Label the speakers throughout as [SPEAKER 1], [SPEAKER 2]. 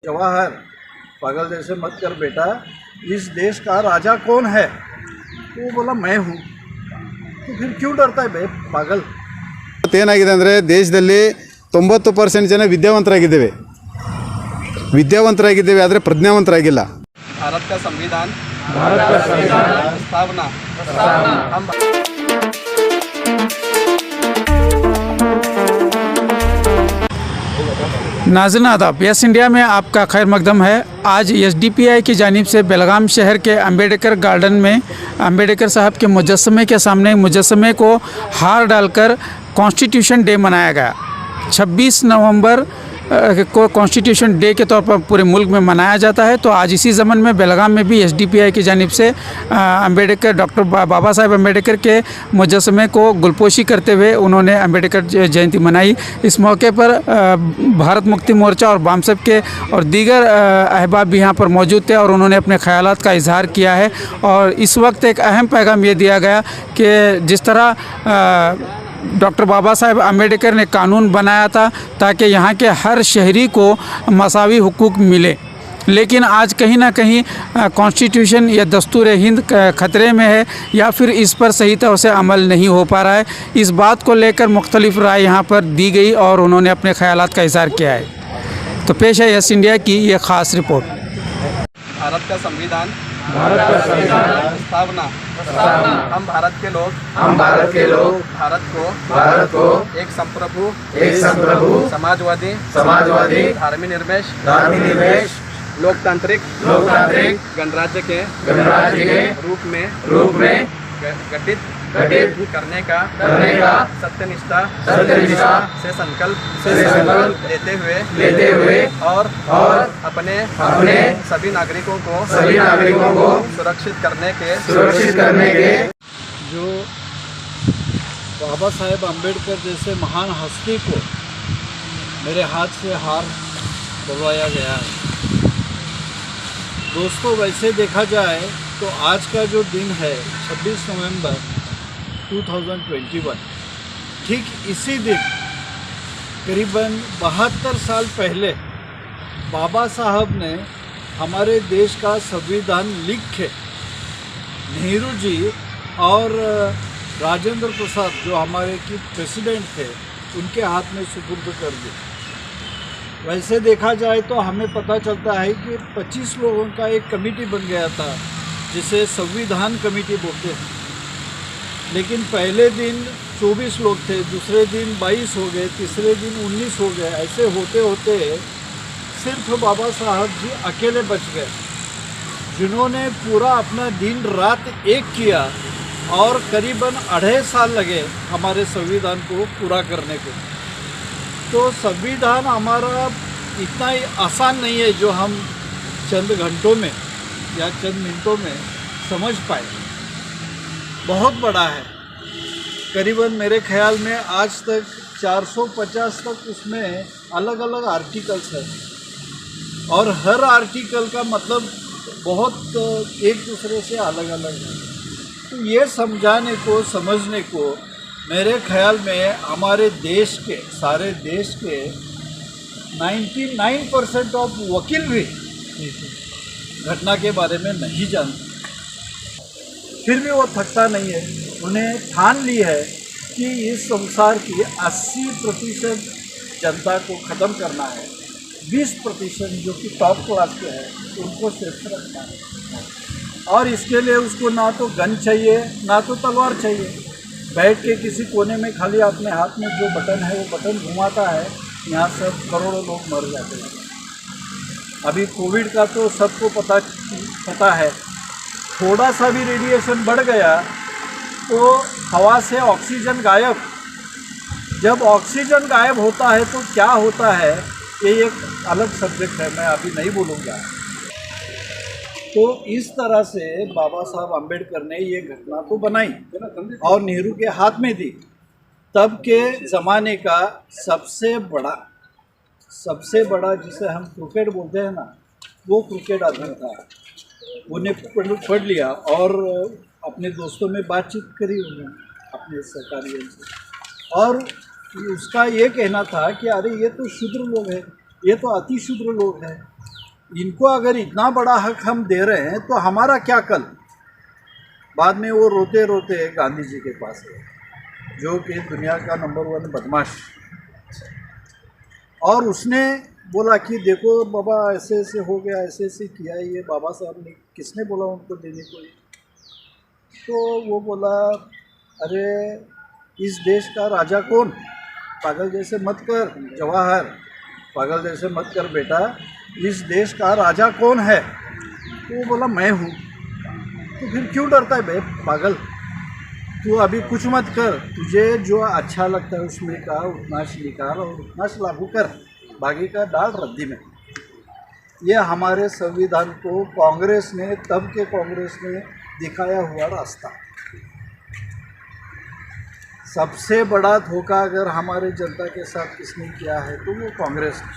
[SPEAKER 1] जवाहर, पागल जैसे मत कर बेटा, इस देश का राजा कौन है? तो वो बोला मैं हूँ। तो फिर क्यों डरता है बे पागल?
[SPEAKER 2] ಏನಾಗಿದೆ ಅಂದರೆ ದೇಶದಲ್ಲಿ 90% ಜನ ವಿದ್ಯಾವಂತರಾಗಿದ್ದೇವೆ ಆದರೆ ಪ್ರಜ್ಞಾವಂತರಾಗಿಲ್ಲ.
[SPEAKER 1] भारत का संविधान प्रस्तावना हम
[SPEAKER 3] नाज़रीन आदाब, यस इंडिया में आपका खैर मकदम है। आज एसडीपीआई की जानिब से बेलगाम शहर के अम्बेडकर गार्डन में अम्बेडकर साहब के मुजस्समे के सामने मुजस्समे को हार डालकर कॉन्स्टिट्यूशन डे मनाया गया। 26 नवंबर को कॉन्स्टिट्यूशन डे के तौर पर पूरे मुल्क में मनाया जाता है। तो आज इसी ज़मन में बेलगाम में भी एसडीपीआई की जानिब से अम्बेडकर डॉक्टर बाबा साहेब अम्बेडकर के मुजस्समे को गुलपोशी करते हुए उन्होंने अम्बेडकर जयंती मनाई। इस मौके पर भारत मुक्ति मोर्चा और बामसेफ के और दीगर अहबाब भी यहाँ पर मौजूद थे और उन्होंने अपने ख़यालात का इजहार किया है। और इस वक्त एक अहम पैगाम ये दिया गया कि जिस तरह डॉक्टर बाबा साहेब अम्बेडकर ने कानून बनाया था ताकि यहाँ के हर शहरी को मसावी हुकूक मिले, लेकिन आज कहीं ना कहीं कॉन्स्टिट्यूशन या दस्तूर हिंद ख़तरे में है या फिर इस पर सही तरह से अमल नहीं हो पा रहा है। इस बात को लेकर मुख्तलिफ राय यहाँ पर दी गई और उन्होंने अपने ख़यालात का इज़हार किया है। तो पेश है यस इंडिया की ये ख़ास रिपोर्ट।
[SPEAKER 1] भारत का संविधान प्रस्तावना हम भारत के लोग भारत को एक संप्रभु समाजवादी धर्मनिरपेक्ष लोकतांत्रिक गणराज्य के रूप में गठित करने का सत्यनिष्ठा से संकल्प लेते हुए और अपने सभी नागरिकों को सुरक्षित करने के जो बाबा साहेब अम्बेडकर जैसे महान हस्ती को मेरे हाथ से हार दिलवाया गया है। दोस्तों, वैसे देखा जाए तो आज का जो दिन है 26 नवंबर 2021, ठीक इसी दिन करीबन 72 साल पहले बाबा साहब ने हमारे देश का संविधान लिख के नेहरू जी और राजेंद्र प्रसाद जो हमारे की प्रेसिडेंट थे उनके हाथ में सुपुर्द कर दिया। वैसे देखा जाए तो हमें पता चलता है कि 25 लोगों का एक कमेटी बन गया था जिसे संविधान कमेटी बोलते हैं, लेकिन पहले दिन 24 लोग थे, दूसरे दिन 22 हो गए, तीसरे दिन 19 हो गए। ऐसे होते होते सिर्फ बाबा साहब जी अकेले बच गए जिन्होंने पूरा अपना दिन रात एक किया और करीबन 2.5 साल लगे हमारे संविधान को पूरा करने को। तो संविधान हमारा इतना ही आसान नहीं है जो हम चंद घंटों में या चंद मिनटों में समझ पाए, बहुत बड़ा है। करीबन मेरे ख्याल में आज तक 450 तक उसमें अलग अलग आर्टिकल्स हैं और हर आर्टिकल का मतलब बहुत एक दूसरे से अलग अलग है। तो ये समझाने को समझने को मेरे ख्याल में हमारे देश के सारे देश के 99% ऑफ वकील भी घटना के बारे में नहीं जानते, फिर भी वो थकता नहीं है। उन्हें ठान ली है कि इस संसार की 80% जनता को ख़त्म करना है, 20% जो कि टॉप क्लास के हैं उनको सेफ रखना है। और इसके लिए उसको ना तो गन चाहिए ना तो तलवार चाहिए। बैठ के किसी कोने में खाली अपने हाथ में जो बटन है वो बटन घुमाता है, यहाँ सब करोड़ों लोग मर जाते हैं। अभी कोविड का तो सबको पता है, थोड़ा सा भी रेडिएशन बढ़ गया तो हवा से ऑक्सीजन गायब। जब ऑक्सीजन गायब होता है तो क्या होता है ये एक अलग सब्जेक्ट है, मैं अभी नहीं बोलूँगा। तो इस तरह से बाबा साहब अम्बेडकर ने ये घटना तो बनाई और नेहरू के हाथ में दी। तब के ज़माने का सबसे बड़ा जिसे हम क्रिकेट बोलते हैं ना, वो क्रिकेट आदमी था। उन्हें पढ़ लिया और अपने दोस्तों में बातचीत करी उन्होंने अपने सहकारियों से, और उसका ये कहना था कि अरे ये तो शूद्र लोग हैं, ये तो अति शूद्र लोग हैं,
[SPEAKER 4] इनको अगर इतना बड़ा हक हम दे रहे हैं तो हमारा क्या कल। बाद में वो रोते रोते गांधी जी के पास गए, जो कि दुनिया का नंबर 1 बदमाश, और उसने बोला कि देखो बाबा ऐसे ऐसे हो गया, ऐसे ऐसे किया, ये बाबा साहब ने किसने बोला उनको देने को। तो वो बोला अरे इस देश का राजा कौन, पागल जैसे मत कर जवाहर, पागल जैसे मत कर बेटा, इस देश का राजा कौन है। तो वो बोला मैं हूँ। तो फिर क्यों डरता है बे पागल, तू अभी कुछ मत कर, तुझे जो अच्छा लगता है उसमें का उतना निकाल और उतना लागू कर, बाकी का डाल रद्दी में। ये हमारे संविधान को कांग्रेस ने, तब के कांग्रेस ने दिखाया हुआ रास्ता। सबसे बड़ा धोखा अगर हमारे जनता के साथ किसने किया है तो वो कांग्रेस ने।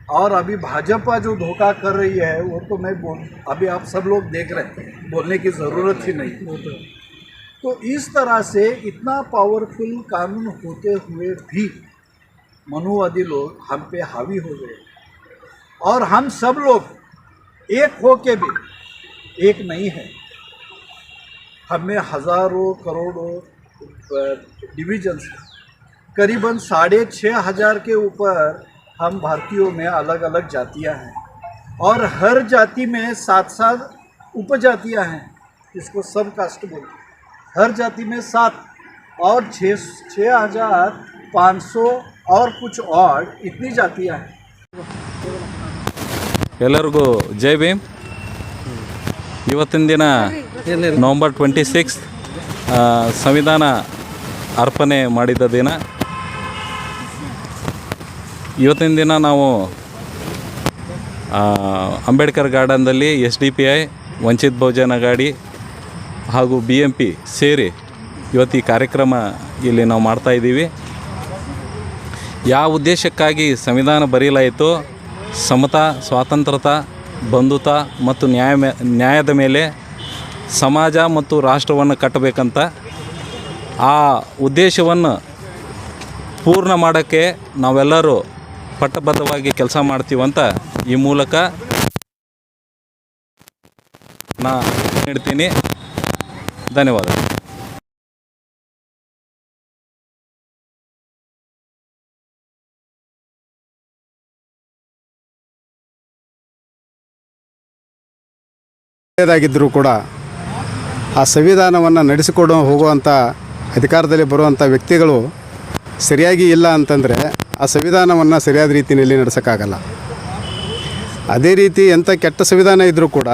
[SPEAKER 4] और अभी भाजपा जो धोखा कर रही है वो तो मैं अभी आप सब लोग देख रहे हैं, बोलने की ज़रूरत ही नहीं। तो इस तरह से इतना पावरफुल कानून होते हुए भी मनुवादी लोग हम पे हावी हो गए, और हम सब लोग एक हो के भी एक नहीं है। हमें हज़ारों करोड़ों डिविजन्स, करीबन 6,500 के ऊपर हम भारतीयों में अलग अलग जातियां हैं, और हर जाति में 7 उपजातियां हैं, इसको सब कास्ट बोलते हैं। हर जाति में 7 और 6,500 और कुछ और इतनी जातियां हैं।
[SPEAKER 5] ಎಲ್ಲರಿಗೂ ಜೈ ಭೀಮ್. ಇವತ್ತಿನ ದಿನ ನವಂಬರ್ 26 ಸಂವಿಧಾನ ಅರ್ಪಣೆ ಮಾಡಿದ ದಿನ. ಇವತ್ತಿನ ದಿನ ನಾವು ಅಂಬೇಡ್ಕರ್ ಗಾರ್ಡನ್ದಲ್ಲಿ SDPI, ವಂಚಿತ ಬಹುಜನ ಅಘಾಡಿ ಹಾಗೂ BMP ಸೇರಿ ಇವತ್ತು ಈ ಕಾರ್ಯಕ್ರಮ ಇಲ್ಲಿ ನಾವು ಮಾಡ್ತಾಯಿದ್ದೀವಿ. ಯಾವ ಉದ್ದೇಶಕ್ಕಾಗಿ ಸಂವಿಧಾನ ಬರೆಯಲಾಯಿತು, ಸಮತಾ, ಸ್ವಾತಂತ್ರ್ಯತಾ, ಬಂಧುತಾ ಮತ್ತು ನ್ಯಾಯದ ಮೇಲೆ ಸಮಾಜ ಮತ್ತು ರಾಷ್ಟ್ರವನ್ನು ಕಟ್ಟಬೇಕಂತ ಆ ಉದ್ದೇಶವನ್ನು ಪೂರ್ಣ ಮಾಡೋಕ್ಕೆ ನಾವೆಲ್ಲರೂ ಪಟ್ಟಬದ್ಧವಾಗಿ ಕೆಲಸ ಮಾಡ್ತೀವಂತ ಈ ಮೂಲಕ ನಾನು ನೀಡ್ತೀನಿ. ಧನ್ಯವಾದ.
[SPEAKER 2] ಾಗಿದ್ದರೂ ಕೂಡ ಆ ಸಂವಿಧಾನವನ್ನು ನಡೆಸಿಕೊಂಡು ಹೋಗುವಂಥ ಅಧಿಕಾರದಲ್ಲಿ ಬರುವಂಥ ವ್ಯಕ್ತಿಗಳು ಸರಿಯಾಗಿ ಇಲ್ಲ ಅಂತಂದರೆ ಆ ಸಂವಿಧಾನವನ್ನು ಸರಿಯಾದ ರೀತಿಯಲ್ಲಿ ನಡೆಸೋಕ್ಕಾಗಲ್ಲ. ಅದೇ ರೀತಿ ಎಂಥ ಕೆಟ್ಟ ಸಂವಿಧಾನ ಇದ್ದರೂ ಕೂಡ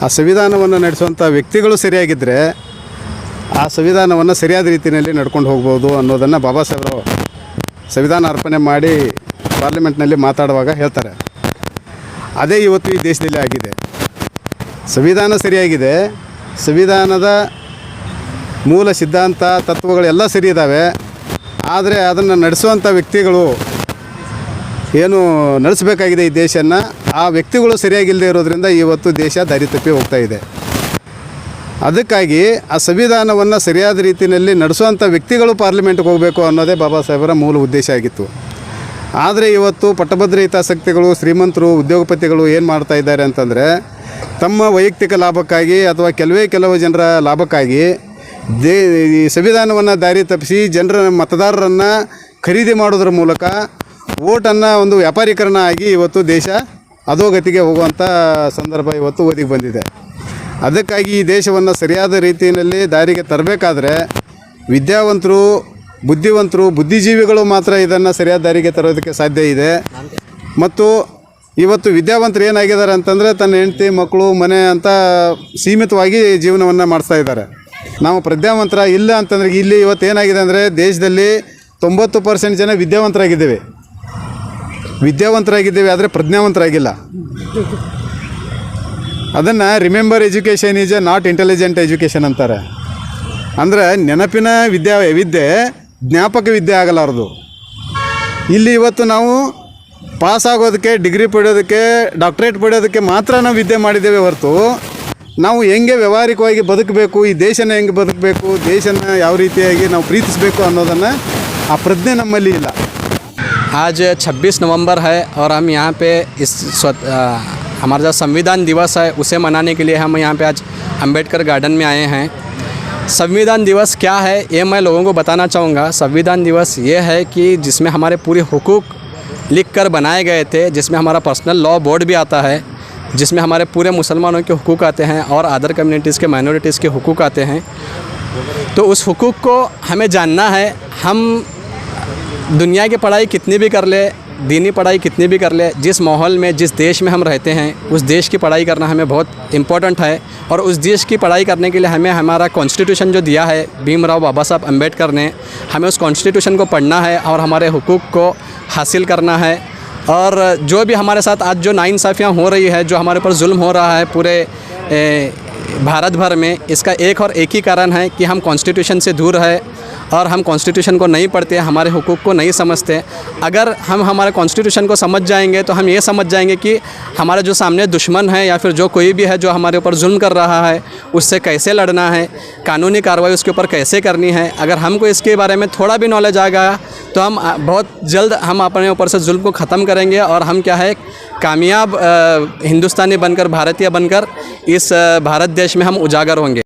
[SPEAKER 2] ಆ ಸಂವಿಧಾನವನ್ನು ನಡೆಸುವಂಥ ವ್ಯಕ್ತಿಗಳು ಸರಿಯಾಗಿದ್ದರೆ ಆ ಸಂವಿಧಾನವನ್ನು ಸರಿಯಾದ ರೀತಿಯಲ್ಲಿ ನಡ್ಕೊಂಡು ಹೋಗ್ಬೋದು ಅನ್ನೋದನ್ನು ಬಾಬಾ ಸಾಹೇಬರು ಸಂವಿಧಾನ ಅರ್ಪಣೆ ಮಾಡಿ ಪಾರ್ಲಿಮೆಂಟ್ನಲ್ಲಿ ಮಾತಾಡುವಾಗ ಹೇಳ್ತಾರೆ. ಅದೇ ಇವತ್ತು ಈ ದೇಶದಲ್ಲಿ ಆಗಿದೆ. ಸಂವಿಧಾನ ಸರಿಯಾಗಿದೆ, ಸಂವಿಧಾನದ ಮೂಲ ಸಿದ್ಧಾಂತ ತತ್ವಗಳೆಲ್ಲ ಸರಿ ಇದ್ದಾವೆ, ಆದರೆ ಅದನ್ನು ನಡೆಸುವಂಥ ವ್ಯಕ್ತಿಗಳು ಏನು ನಡೆಸಬೇಕಾಗಿದೆ ಈ ದೇಶವನ್ನು, ಆ ವ್ಯಕ್ತಿಗಳು ಸರಿಯಾಗಿಲ್ಲದೆ ಇರೋದರಿಂದ ಇವತ್ತು ದೇಶ ದಾರಿ ತಪ್ಪಿ ಹೋಗ್ತಾ ಇದೆ. ಅದಕ್ಕಾಗಿ ಆ ಸಂವಿಧಾನವನ್ನು ಸರಿಯಾದ ರೀತಿಯಲ್ಲಿ ನಡೆಸುವಂಥ ವ್ಯಕ್ತಿಗಳು ಪಾರ್ಲಿಮೆಂಟ್ಗೆ ಹೋಗಬೇಕು ಅನ್ನೋದೇ ಬಾಬಾ ಸಾಹೇಬರ ಮೂಲ ಉದ್ದೇಶ ಆಗಿತ್ತು. ಆದರೆ ಇವತ್ತು ಪಟ್ಟಭದ್ರ ಹಿತಾಸಕ್ತಿಗಳು, ಶ್ರೀಮಂತರು, ಉದ್ಯೋಗಪತಿಗಳು ಏನು ಮಾಡ್ತಾ ಇದ್ದಾರೆ ಅಂತಂದರೆ ತಮ್ಮ ವೈಯಕ್ತಿಕ ಲಾಭಕ್ಕಾಗಿ ಅಥವಾ ಕೆಲವು ಜನರ ಲಾಭಕ್ಕಾಗಿ ಈ ಸಂವಿಧಾನವನ್ನು ದಾರಿ ತಪ್ಪಿಸಿ ಜನರ ಮತದಾರರನ್ನು ಖರೀದಿ ಮಾಡೋದ್ರ ಮೂಲಕ ವೋಟನ್ನು ಒಂದು ವ್ಯಾಪಾರೀಕರಣ ಆಗಿ ಇವತ್ತು ದೇಶ ಅಧೋಗತಿಗೆ ಹೋಗುವಂಥ ಸಂದರ್ಭ ಇವತ್ತು ಒದಗಿ ಬಂದಿದೆ. ಅದಕ್ಕಾಗಿ ಈ ದೇಶವನ್ನು ಸರಿಯಾದ ರೀತಿಯಲ್ಲಿ ದಾರಿಗೆ ತರಬೇಕಾದ್ರೆ ವಿದ್ಯಾವಂತರು, ಬುದ್ಧಿವಂತರು, ಬುದ್ಧಿಜೀವಿಗಳು ಮಾತ್ರ ಇದನ್ನು ಸರಿಯಾದ ದಾರಿಗೆ ತರೋದಕ್ಕೆ ಸಾಧ್ಯ ಇದೆ. ಮತ್ತು ಇವತ್ತು ವಿದ್ಯಾವಂತರು ಏನಾಗಿದ್ದಾರೆ ಅಂತಂದರೆ ತನ್ನ ಹೆಂಡತಿ, ಮಕ್ಕಳು, ಮನೆ ಅಂತ ಸೀಮಿತವಾಗಿ ಜೀವನವನ್ನು ಮಾಡಿಸ್ತಾ ಇದ್ದಾರೆ. ನಾವು ಪ್ರಜ್ಞಾವಂತರ ಇಲ್ಲ ಅಂತಂದರೆ ಇಲ್ಲಿ ಇವತ್ತು ಏನಾಗಿದೆ ಅಂದರೆ ದೇಶದಲ್ಲಿ 90% ಜನ ವಿದ್ಯಾವಂತರಾಗಿದ್ದೇವೆ ಆದರೆ ಪ್ರಜ್ಞಾವಂತರಾಗಿಲ್ಲ. ಅದನ್ನು remember education is A not intelligent education ಅಂತಾರೆ. ಅಂದರೆ ನೆನಪಿನ ವಿದ್ಯೆ ಜ್ಞಾಪಕ ವಿದ್ಯೆ ಆಗಲಾರದು. ಇಲ್ಲಿ ಇವತ್ತು ನಾವು ಪಾಸ್ ಆಗೋದಕ್ಕೆ, ಡಿಗ್ರಿ ಪಡೆಯೋದಕ್ಕೆ, ಡಾಕ್ಟ್ರೇಟ್ ಪಡೆಯೋದಕ್ಕೆ ಮಾತ್ರ ನಾವು ವಿದ್ಯೆ ಮಾಡಿದ್ದೇವೆ ಹೊರತು ನಾವು ಹೆಂಗೆ ವ್ಯಾವಹಾರಿಕವಾಗಿ ಬದುಕಬೇಕು, ಈ ದೇಶನ ಹೆಂಗೆ ಬದುಕಬೇಕು, ದೇಶನ ಯಾವ ರೀತಿಯಾಗಿ ನಾವು ಪ್ರೀತಿಸಬೇಕು ಅನ್ನೋದನ್ನು ಆ ಪ್ರಜ್ಞೆ ನಮ್ಮಲ್ಲಿ ಇಲ್ಲ.
[SPEAKER 1] आज 26 नवंबर है और हम यहाँ पे हमारा जो संविधान दिवस है उसे मनाने के लिए हम यहाँ पे आज अंबेडकर गार्डन में आए हैं। संविधान दिवस क्या है ये मैं लोगों को बताना चाहूँगा। संविधान दिवस ये है कि जिसमें हमारे पूरे हुकूक लिख कर बनाए गए थे, जिसमें हमारा पर्सनल लॉ बोर्ड भी आता है, जिसमें हमारे पूरे मुसलमानों के हुकूक आते हैं और अदर कम्युनिटीज़ के माइनॉरिटीज़ के हुकूक आते हैं। तो उस हुकूक को हमें जानना है। हम दुनिया की पढ़ाई कितनी भी कर ले, दीनी पढ़ाई कितनी भी कर ले, जिस माहौल में जिस देश में हम रहते हैं उस देश की पढ़ाई करना हमें बहुत इम्पोर्टेंट है। और उस देश की पढ़ाई करने के लिए हमें हमारा कॉन्स्टिट्यूशन जो दिया है भीमराव बाबा साहब अम्बेडकर ने, हमें उस कॉन्स्टिट्यूशन को पढ़ना है और हमारे हुकूक को हासिल करना है। और जो भी हमारे साथ आज जो नाइंसाफ़ियाँ हो रही है, जो हमारे ऊपर जुल्म हो रहा है पूरे भारत भर में, इसका एक ही कारण है कि हम कॉन्स्टिट्यूशन से दूर है और हम कॉन्स्टिट्यूशन को नहीं पढ़ते, हमारे हुकूक को नहीं समझते। अगर हम हमारे कॉन्स्टिट्यूशन को समझ जाएंगे तो हम ये समझ जाएंगे कि हमारे जो सामने दुश्मन है या फिर जो कोई भी है जो हमारे ऊपर जुल्म कर रहा है उससे कैसे लड़ना है, कानूनी कार्रवाई उसके ऊपर कैसे करनी है। अगर हमको इसके बारे में थोड़ा भी नॉलेज आ गया तो हम बहुत जल्द हम अपने ऊपर से जुल्म को ख़त्म करेंगे और हम क्या है कामयाब हिंदुस्तानी बनकर, भारतीय बनकर इस भारत देश में हम उजागर होंगे।